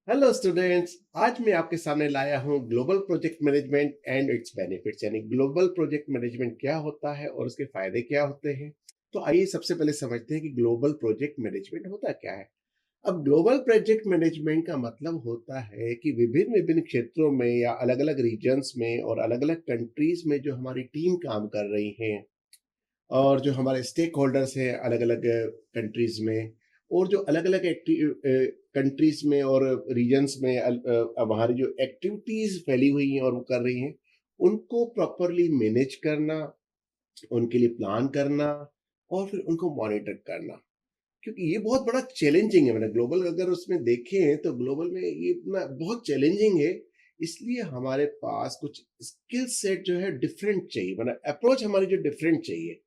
Hello students. आज मैं आपके सामने लाया हूँ global project management and it's benefits, यानी ग्लोबल प्रोजेक्ट मैनेजमेंट क्या होता है और उसके फायदे क्या होते हैं। तो आइए सबसे पहले समझते हैं कि ग्लोबल प्रोजेक्ट मैनेजमेंट होता क्या है। अब ग्लोबल प्रोजेक्ट मैनेजमेंट का मतलब होता है कि विभिन्न विभिन्न क्षेत्रों में या अलग अलग रीजन्स में और अलग अलग कंट्रीज में जो हमारी टीम काम कर रही है और जो हमारे स्टेक होल्डर्स हैं अलग अलग कंट्रीज में, और जो अलग अलग कंट्रीज में और रीजन्स में हमारी जो एक्टिविटीज फैली हुई हैं और वो कर रही हैं, उनको प्रॉपरली मैनेज करना, उनके लिए प्लान करना और फिर उनको मॉनिटर करना। क्योंकि ये बहुत बड़ा चैलेंजिंग है, मतलब ग्लोबल अगर उसमें देखें तो ग्लोबल में ये बहुत चैलेंजिंग है। इसलिए हमारे पास कुछ स्किल सेट जो है डिफरेंट चाहिए, मतलब अप्रोच हमारी जो डिफरेंट चाहिए।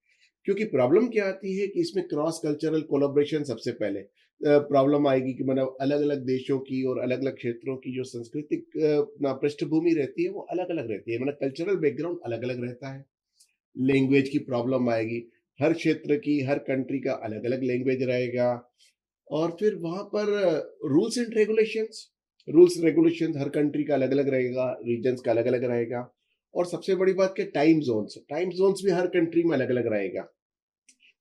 क्योंकि प्रॉब्लम क्या आती है कि इसमें क्रॉस कल्चरल कोलैबोरेशन सबसे पहले प्रॉब्लम आएगी कि मतलब अलग अलग देशों की और अलग अलग क्षेत्रों की जो सांस्कृतिक पृष्ठभूमि रहती है वो अलग अलग रहती है, मतलब कल्चरल बैकग्राउंड अलग अलग रहता है। लैंग्वेज की प्रॉब्लम आएगी, हर क्षेत्र की हर कंट्री का अलग अलग लैंग्वेज रहेगा। और फिर वहां पर रूल्स रेगुलेशंस हर कंट्री का अलग अलग रहेगा, रीजन्स का अलग अलग रहेगा। और सबसे बड़ी बात कि टाइम जोन्स भी हर कंट्री में अलग अलग रहेगा।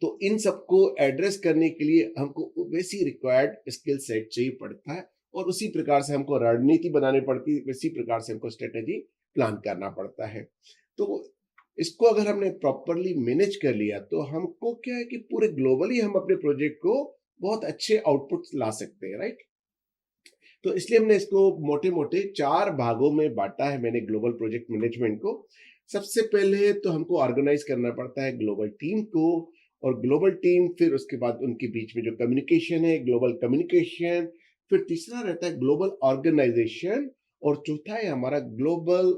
तो इन सबको एड्रेस करने के लिए हमको वैसी रिक्वायर्ड स्किल सेट चाहिए पड़ता है, और उसी प्रकार से हमको रणनीति बनानी पड़ती है, वैसी प्रकार से हमको स्ट्रेटेजी प्लान करना पड़ता है। तो इसको अगर हमने प्रॉपरली मैनेज कर लिया तो हमको क्या है कि पूरे ग्लोबली हम अपने प्रोजेक्ट को बहुत अच्छे आउटपुट ला सकते हैं, राइट। तो इसलिए हमने इसको मोटे मोटे चार भागों में बांटा है मैंने ग्लोबल प्रोजेक्ट मैनेजमेंट को। सबसे पहले तो हमको ऑर्गेनाइज करना पड़ता है ग्लोबल टीम को, और ग्लोबल टीम फिर उसके बाद उनके बीच में जो कम्युनिकेशन है ग्लोबल कम्युनिकेशन, फिर तीसरा रहता है ग्लोबल ऑर्गेनाइजेशन, और चौथा है हमारा global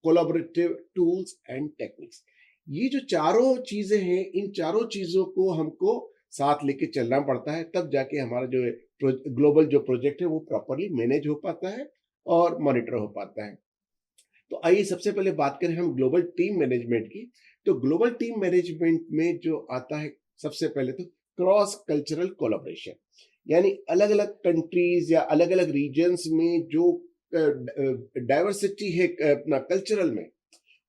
collaborative tools and techniques. ये जो चारों चीजें हैं, इन चारों चीजों को हमको साथ लेके चलना पड़ता है, तब जाके हमारा जो ग्लोबल जो प्रोजेक्ट है वो प्रॉपरली मैनेज हो पाता है और मॉनिटर हो पाता है। तो आइए सबसे पहले बात करें हम ग्लोबल टीम मैनेजमेंट की। तो ग्लोबल टीम मैनेजमेंट में जो आता है सबसे पहले तो क्रॉस कल्चरल कोलैबोरेशन, यानी अलग अलग कंट्रीज या अलग अलग रीजन्स में जो डाइवर्सिटी है अपना कल्चरल में,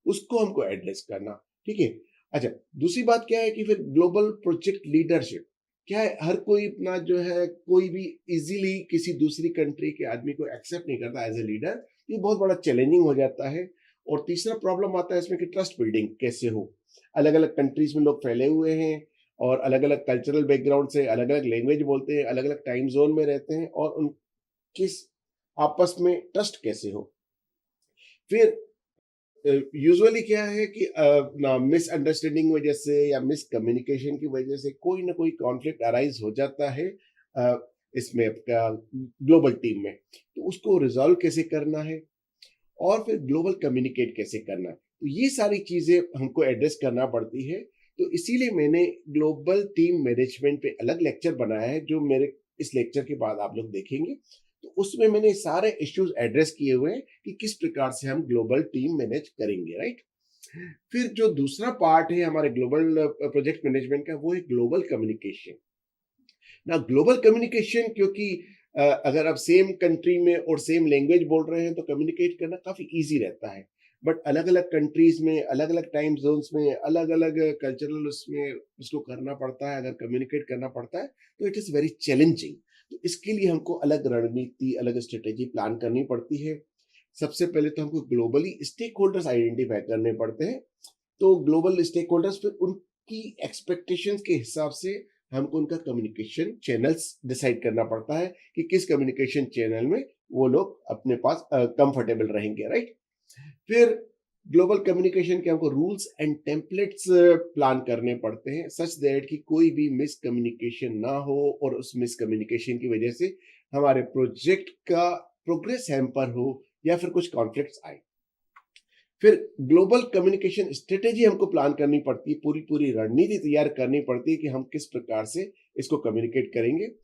उसको हमको एड्रेस करना। ठीक है। अच्छा, दूसरी बात क्या है कि फिर ग्लोबल प्रोजेक्ट लीडरशिप क्या है, हर कोई अपना जो है कोई भी इजीली किसी दूसरी कंट्री के आदमी को एक्सेप्ट नहीं करता एज ए लीडर। ये बहुत बड़ा चैलेंजिंग हो जाता है। और तीसरा प्रॉब्लम आता है इसमें कि ट्रस्ट बिल्डिंग कैसे हो। अलग अलग कंट्रीज में लोग फैले हुए हैं और अलग अलग कल्चरल बैकग्राउंड से अलग अलग लैंग्वेज बोलते हैं, अलग अलग टाइम जोन में रहते हैं, और उन किस आपस में ट्रस्ट कैसे हो। फिर यूजुअली क्या है कि ना मिसअंडरस्टैंडिंग वजह से या मिस कम्युनिकेशन की वजह से कोई ना कोई कॉन्फ्लिक्ट अराइज हो जाता है अ, इसमें आपका ग्लोबल टीम में। तो उसको रिजॉल्व कैसे करना है और फिर ग्लोबल कम्युनिकेट कैसे करना है, तो ये सारी चीजें हमको एड्रेस करना पड़ती है। तो इसीलिए मैंने ग्लोबल टीम मैनेजमेंट पे अलग लेक्चर बनाया है, जो मेरे इस लेक्चर के बाद आप लोग देखेंगे। तो उसमें मैंने सारे इश्यूज एड्रेस किए हुए हैं कि किस प्रकार से हम ग्लोबल टीम मैनेज करेंगे, राइट। फिर जो दूसरा पार्ट है हमारे ग्लोबल प्रोजेक्ट मैनेजमेंट का, वो है ग्लोबल कम्युनिकेशन। ना ग्लोबल कम्युनिकेशन, क्योंकि अगर आप सेम कंट्री में और सेम लैंग्वेज बोल रहे हैं तो कम्युनिकेट करना काफी इजी रहता है। बट अलग अलग कंट्रीज में अलग अलग टाइम जोन्स में अलग अलग कल्चरल उसमें उसको करना पड़ता है, अगर कम्युनिकेट करना पड़ता है तो इट इज वेरी चैलेंजिंग। तो इसके लिए हमको अलग रणनीति अलग स्ट्रेटेजी प्लान करनी पड़ती है। सबसे पहले तो हमको ग्लोबली स्टेक होल्डर्स आइडेंटिफाई करने पड़ते हैं। तो ग्लोबल स्टेक होल्डर्स फिर उनकी एक्सपेक्टेशंस के हिसाब से हमको उनका कम्युनिकेशन चैनल्स डिसाइड करना पड़ता है कि किस कम्युनिकेशन चैनल में वो लोग अपने पास कंफर्टेबल रहेंगे, राइट। फिर ग्लोबल कम्युनिकेशन के हमको रूल्स एंड टेम्पलेट्स प्लान करने पड़ते हैं सच दैट कि कोई भी मिस कम्युनिकेशन ना हो और उस मिस कम्युनिकेशन की वजह से हमारे प्रोजेक्ट का प्रोग्रेस हैम्पर हो या फिर कुछ कॉन्फ्लिक्ट्स आए। फिर ग्लोबल कम्युनिकेशन स्ट्रेटेजी हमको प्लान करनी पड़ती है, पूरी पूरी रणनीति तैयार करनी पड़ती है कि हम किस प्रकार से इसको कम्युनिकेट करेंगे।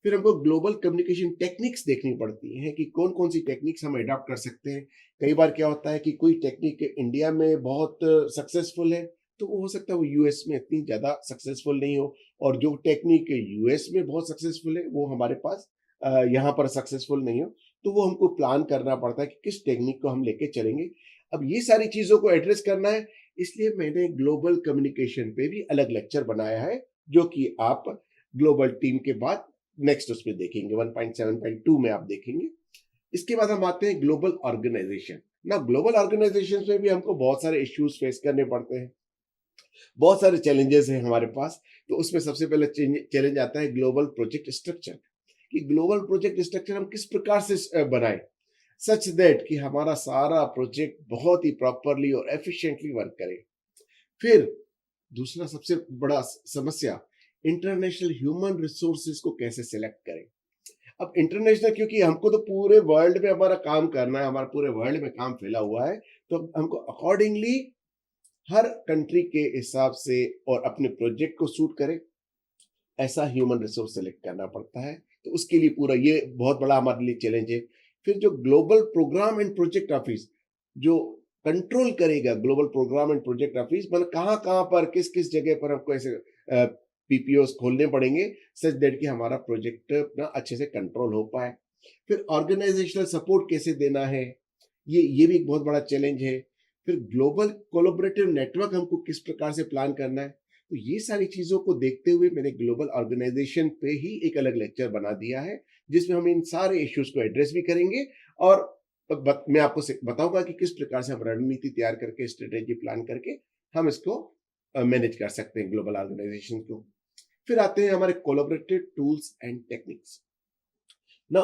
फिर हमको ग्लोबल कम्युनिकेशन टेक्निक्स देखनी पड़ती हैं कि कौन कौन सी टेक्निक्स हम अडॉप्ट कर सकते हैं। कई बार क्या होता है कि कोई टेक्निक इंडिया में बहुत सक्सेसफुल है, तो वो हो सकता है वो यूएस में इतनी ज़्यादा सक्सेसफुल नहीं हो, और जो टेक्निक यूएस में बहुत सक्सेसफुल है वो हमारे पास यहाँ पर सक्सेसफुल नहीं हो। तो वो हमको प्लान करना पड़ता है कि किस टेक्निक को हम लेके चलेंगे। अब ये सारी चीज़ों को एड्रेस करना है, इसलिए मैंने ग्लोबल कम्युनिकेशन पे भी अलग लेक्चर बनाया है, जो कि आप ग्लोबल टीम के बाद नेक्स्ट उसमें देखेंगे, 1.7.2 में आप देखेंगे। इसके बाद हम आते हैं ग्लोबल ऑर्गेनाइजेशन। ना ग्लोबल ऑर्गेनाइजेशन में भी हमको बहुत सारे इश्यूज फेस करने पड़ते हैं, बहुत सारे चैलेंजेस हैं हमारे पास। तो उसमें सबसे पहले चैलेंज आता है ग्लोबल प्रोजेक्ट स्ट्रक्चर, कि ग्लोबल प्रोजेक्ट स्ट्रक्चर हम किस प्रकार से बनाएं सच दैट कि हमारा सारा प्रोजेक्ट बहुत ही प्रॉपरली और एफिशिएंटली वर्क करे। फिर दूसरा सबसे बड़ा समस्या, इंटरनेशनल ह्यूमन रिसोर्सेज को कैसे सिलेक्ट करें। अब इंटरनेशनल, क्योंकि हमको तो पूरे वर्ल्ड में हमारा काम करना है, हमारा पूरे वर्ल्ड में काम फैला हुआ है, तो हमको अकॉर्डिंगली हर कंट्री के हिसाब से और अपने प्रोजेक्ट को सूट करे ऐसा ह्यूमन रिसोर्स सेलेक्ट करना पड़ता है। तो उसके लिए पूरा ये बहुत बड़ा हमारे लिए चैलेंज है। फिर जो global program and project office जो कंट्रोल करेगा, global program and project office मतलब कहाँ कहाँ पर किस किस जगह पर हमको ऐसे पीपीओस खोलने पड़ेंगे सच दैट कि हमारा प्रोजेक्ट ना अच्छे से कंट्रोल हो पाए। फिर ऑर्गेनाइजेशनल सपोर्ट कैसे देना है, ये भी एक बहुत बड़ा चैलेंज है। फिर ग्लोबल कोलैबोरेटिव नेटवर्क हमको किस प्रकार से प्लान करना है। तो ये सारी चीजों को देखते हुए मैंने ग्लोबल ऑर्गेनाइजेशन पे ही एक अलग लेक्चर बना दिया है, जिसमें हम इन सारे इश्यूज को एड्रेस भी करेंगे और मैं आपको बताऊंगा कि किस प्रकार से हम रणनीति तैयार करके, स्ट्रेटेजी प्लान करके हम इसको मैनेज कर सकते हैं ग्लोबल ऑर्गेनाइजेशन को। फिर आते हैं हमारे कोलैबोरेटिव टूल्स एंड टेक्निक्स। ना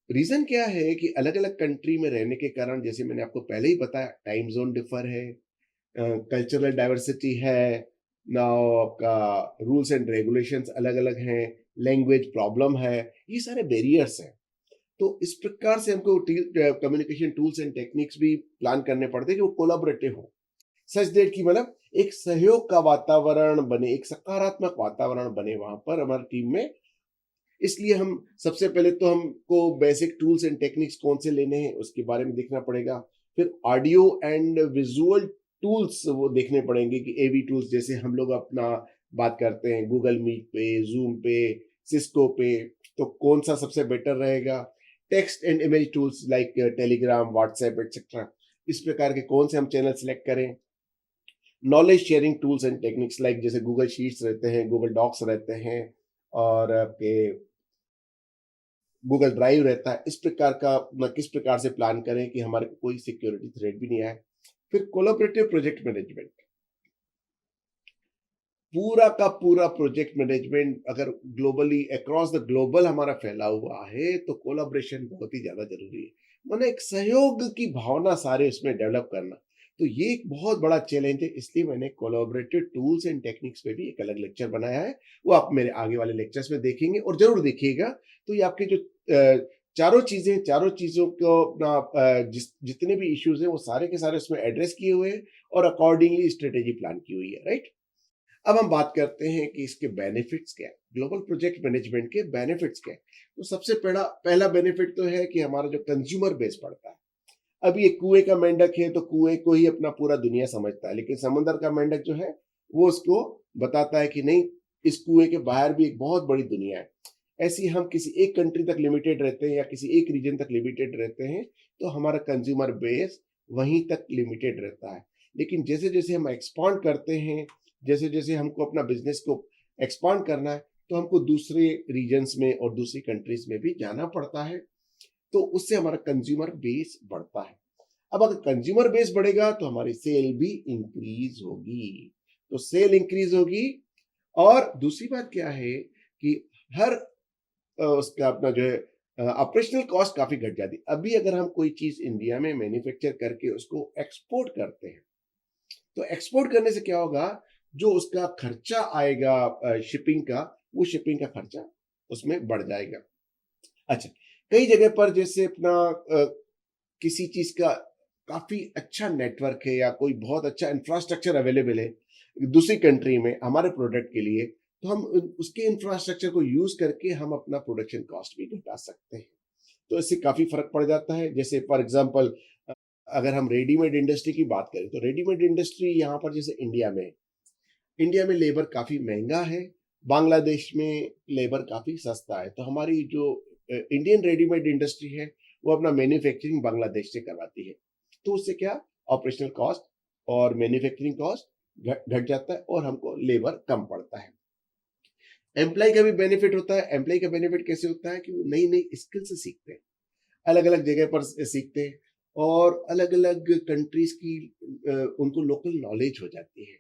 रीजन क्या है कि अलग अलग कंट्री में रहने के कारण, जैसे मैंने आपको पहले ही बताया, टाइम जोन डिफर है, कल्चरल डाइवर्सिटी है ना, आपका रूल्स एंड रेगुलेशंस अलग अलग हैं, लैंग्वेज प्रॉब्लम है, ये सारे बैरियर्स हैं। तो इस प्रकार से हमको कम्युनिकेशन टूल्स एंड टेक्निक्स भी प्लान करने पड़ते हैं कि वो कोलाबरेटिव हो सच देट की मतलब एक सहयोग का वातावरण बने, एक सकारात्मक वातावरण बने वहां पर हमारी टीम में। इसलिए हम सबसे पहले तो हमको बेसिक टूल्स एंड टेक्निक्स कौन से लेने हैं उसके बारे में देखना पड़ेगा। फिर ऑडियो एंड विजुअल टूल्स वो देखने पड़ेंगे कि एवी टूल्स, जैसे हम लोग अपना बात करते हैं गूगल मीट पे, जूम पे, सिस्को पे, तो कौन सा सबसे बेटर रहेगा। Text and image tools like Telegram, WhatsApp etcetera, इस प्रकार के कौन से हम चैनल सेलेक्ट करें। Knowledge sharing tools and techniques like जैसे गूगल शीट्स रहते हैं, गूगल डॉक्स रहते हैं, और आपके गूगल ड्राइव रहता है। इस प्रकार का किस प्रकार से प्लान करें कि हमारे को कोई सिक्योरिटी थ्रेट भी नहीं आए। फिर कोलैबोरेटिव प्रोजेक्ट मैनेजमेंट, पूरा का पूरा प्रोजेक्ट मैनेजमेंट अगर ग्लोबली अक्रॉस द ग्लोबल हमारा फैला हुआ है तो कोलैबोरेशन बहुत ही ज्यादा जरूरी है, माने एक सहयोग की भावना सारे इसमें डेवलप करना। तो ये एक बहुत बड़ा चैलेंज है, इसलिए मैंने कोलैबोरेटिव टूल्स एंड टेक्निक्स पे भी एक अलग लेक्चर बनाया है, वो आप मेरे आगे वाले लेक्चर्स में देखेंगे और जरूर देखिएगा। तो ये आपके जो चारों चीजों को अपना जितने भी इश्यूज हैं वो सारे के सारे उसमें एड्रेस किए हुए हैं और अकॉर्डिंगली स्ट्रेटेजी प्लान की हुई है, राइट। अब हम बात करते हैं कि इसके बेनिफिट्स क्या है, ग्लोबल प्रोजेक्ट मैनेजमेंट के बेनिफिट्स क्या है। तो सबसे पहला पहला बेनिफिट तो है कि हमारा जो कंज्यूमर बेस बढ़ता है। अब ये कुएं का मेंढक है तो कुएं को ही अपना पूरा दुनिया समझता है, लेकिन समंदर का मेंढक जो है वो उसको बताता है कि नहीं, इस कुएं के बाहर भी एक बहुत बड़ी दुनिया है। ऐसी हम किसी एक कंट्री तक लिमिटेड रहते हैं या किसी एक रीजन तक लिमिटेड रहते हैं, तो हमारा कंज्यूमर बेस वहीं तक लिमिटेड रहता है। लेकिन जैसे जैसे हम एक्सपांड करते हैं, जैसे जैसे हमको अपना बिजनेस को एक्सपांड करना है, तो हमको दूसरे रीजन्स में और दूसरी कंट्रीज में भी जाना पड़ता है, तो उससे हमारा कंज्यूमर बेस बढ़ता है। अब अगर कंज्यूमर बेस बढ़ेगा तो हमारी सेल भी इंक्रीज होगी, तो सेल इंक्रीज होगी। और दूसरी बात क्या है कि हर उसका अपना जो है ऑपरेशनल कॉस्ट काफी घट जाती है। अभी अगर हम कोई चीज इंडिया में मैन्युफैक्चर करके उसको एक्सपोर्ट करते हैं, तो एक्सपोर्ट करने से क्या होगा, जो उसका खर्चा आएगा शिपिंग का, वो शिपिंग का खर्चा उसमें बढ़ जाएगा। अच्छा, कई जगह पर जैसे अपना किसी चीज का काफी अच्छा नेटवर्क है या कोई बहुत अच्छा इंफ्रास्ट्रक्चर अवेलेबल है दूसरी कंट्री में हमारे प्रोडक्ट के लिए, तो हम उसके इंफ्रास्ट्रक्चर को यूज करके हम अपना प्रोडक्शन कॉस्ट भी घटा सकते हैं। तो इससे काफी फर्क पड़ जाता है। जैसे फॉर एग्जांपल अगर हम रेडीमेड इंडस्ट्री की बात करें, तो रेडीमेड इंडस्ट्री यहाँ पर जैसे इंडिया में लेबर काफी महंगा है, बांग्लादेश में लेबर काफी सस्ता है। तो हमारी जो इंडियन रेडीमेड इंडस्ट्री है वो अपना मैन्युफैक्चरिंग बांग्लादेश से करवाती है। तो उससे क्या, ऑपरेशनल कॉस्ट और मैन्युफैक्चरिंग कॉस्ट घट जाता है और हमको लेबर कम पड़ता है। एम्प्लॉय का भी बेनिफिट होता है। एम्प्लॉय का बेनिफिट कैसे होता है कि वो नई नई स्किल्स सीखते हैं, अलग अलग जगह पर सीखते हैं, और अलग अलग कंट्रीज की उनको लोकल नॉलेज हो जाती है,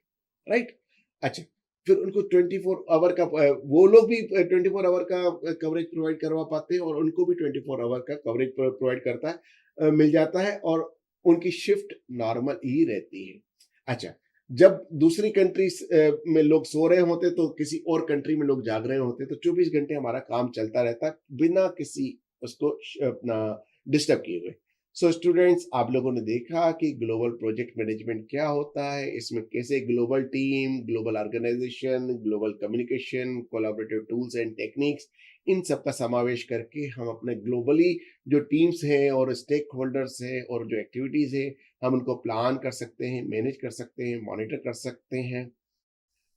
राइट। अच्छा, फिर उनको 24 आवर का वो लोग भी 24 आवर का कवरेज प्रोवाइड करवा पाते हैं, और उनको भी 24 आवर का कवरेज प्रोवाइड करता है, मिल जाता है, और उनकी शिफ्ट नॉर्मल ही रहती है। अच्छा, जब दूसरी कंट्रीज में लोग सो रहे होते तो किसी और कंट्री में लोग जाग रहे होते, तो 24 घंटे हमारा काम चलता रहता है बिना किसी उसको अपना डिस्टर्ब किए हुए। सो स्टूडेंट्स, आप लोगों ने देखा कि ग्लोबल प्रोजेक्ट मैनेजमेंट क्या होता है, इसमें कैसे global team, global organisation, global communication, collaborative tools and techniques, इन सब का समावेश करके हम अपने ग्लोबली जो टीम्स हैं और स्टेक होल्डर्स हैं और जो एक्टिविटीज़ हैं, हम उनको प्लान कर सकते हैं, मैनेज कर सकते हैं, मॉनिटर कर सकते हैं।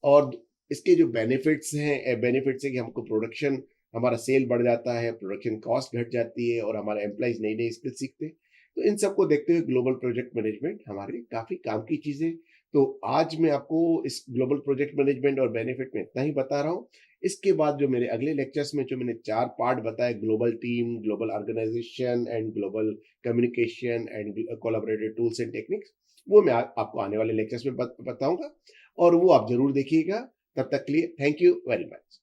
और इसके जो बेनिफिट्स हैं, बेनिफिट्स है कि हमको प्रोडक्शन, हमारा सेल बढ़ जाता है, प्रोडक्शन कॉस्ट घट जाती है, और हमारे एम्प्लॉइज नई नई स्किल सीखते हैं। तो इन सबको देखते हुए ग्लोबल प्रोजेक्ट मैनेजमेंट हमारे लिए काफ़ी काम की चीज़ है। तो आज मैं आपको इस ग्लोबल प्रोजेक्ट मैनेजमेंट और बेनिफिट में इतना ही बता रहा हूँ। इसके बाद जो मेरे अगले लेक्चर्स में जो मैंने 4 पार्ट बताए, global team, global organisation and global communication and collaborative tools and techniques, वो मैं आपको आने वाले लेक्चर्स में बताऊंगा, और वो आप ज़रूर देखिएगा। तब तक के लिए थैंक यू वेरी मच।